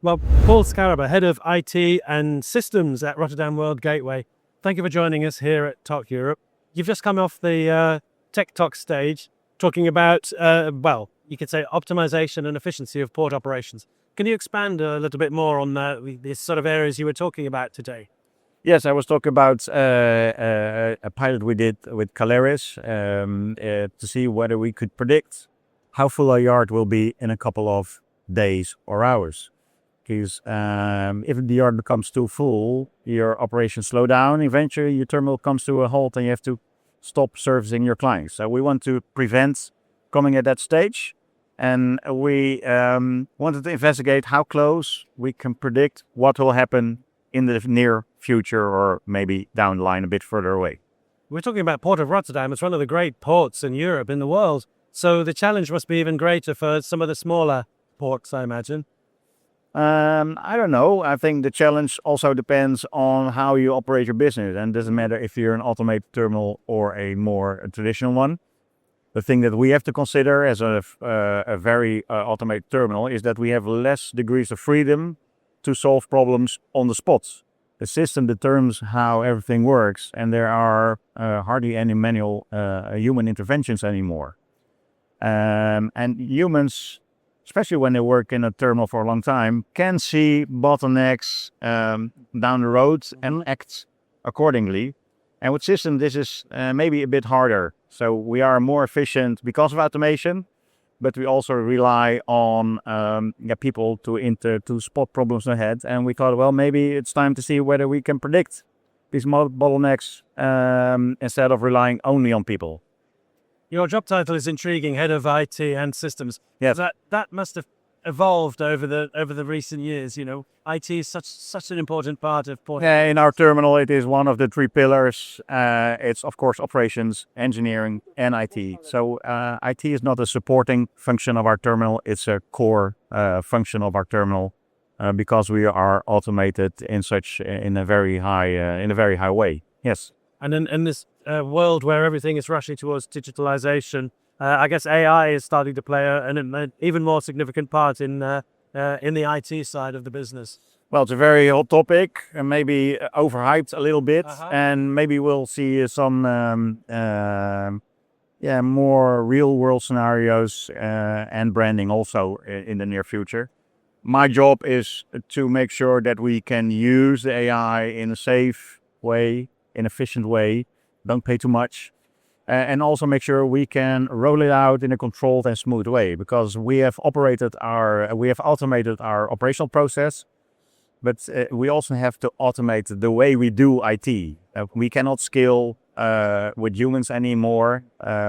Well, Paul Saraber, Head of IT and Systems at Rotterdam World Gateway, thank you for joining us here at TOC Europe. You've just come off the TOC stage talking about, well, you could say optimization and efficiency of port operations. Can you expand a little bit more on the sort of areas you were talking about today? Yes, I was talking about a pilot we did with Caleris to see whether we could predict how full a yard will be in a couple of days or hours. Because if the yard becomes too full, your operations slow down. Eventually, your terminal comes to a halt and you have to stop servicing your clients. So we want to prevent coming at that stage. And we wanted to investigate how close we can predict what will happen in the near future or maybe down the line a bit further away. We're talking about Port of Rotterdam. It's one of the great ports in Europe, in the world. So the challenge must be even greater for some of the smaller ports, I imagine. I don't know. I think the challenge also depends on how you operate your business. And it doesn't matter if you're an automated terminal or a more traditional one. The thing that we have to consider as a very automated terminal is that we have less degrees of freedom to solve problems on the spot. The system determines how everything works, and there are hardly any manual human interventions anymore. And humans, especially when they work in a terminal for a long time, can see bottlenecks down the road and act accordingly. And with systems, this is maybe a bit harder. So we are more efficient because of automation, but we also rely on people to spot problems ahead. And we thought, well, maybe it's time to see whether we can predict these bottlenecks instead of relying only on people. Your job title is intriguing, Head of IT and Systems. Yes. That must have evolved over the recent years. You know, IT is such an important part of port. Yeah, in our terminal, it is one of the three pillars. It's of course operations, engineering, and IT. So IT is not a supporting function of our terminal; it's a core function of our terminal because we are automated in a very high way. Yes. And in this world where everything is rushing towards digitalization, I guess AI is starting to play an even more significant part in the IT side of the business. Well, it's a very hot topic and maybe overhyped a little bit, and maybe we'll see some more real world scenarios and branding also in the near future. My job is to make sure that we can use the AI in a safe way, in an efficient way, don't pay too much, and also make sure we can roll it out in a controlled and smooth way, because we have automated our operational process, but we also have to automate the way we do IT. We cannot scale with humans anymore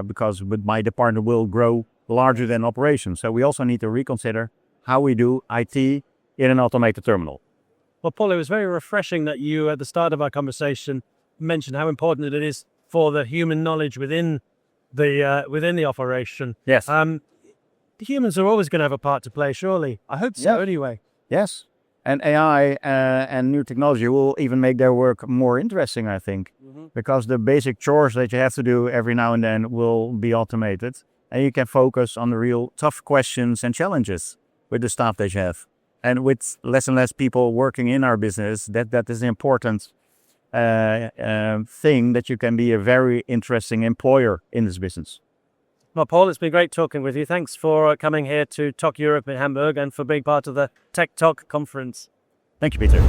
because my department will grow larger than operations. So we also need to reconsider how we do IT in an automated terminal. Well, Paul, it was very refreshing that you, at the start of our conversation, mentioned how important it is for the human knowledge within the operation. Yes. Humans are always going to have a part to play, surely. I hope so, anyway. Yes. And AI and new technology will even make their work more interesting, I think, because the basic chores that you have to do every now and then will be automated, and you can focus on the real tough questions and challenges with the staff that you have. And with less and less people working in our business, that is an important thing, that you can be a very interesting employer in this business. Well, Paul, it's been great talking with you. Thanks for coming here to TOC Europe in Hamburg and for being part of the TOC conference. Thank you, Peter.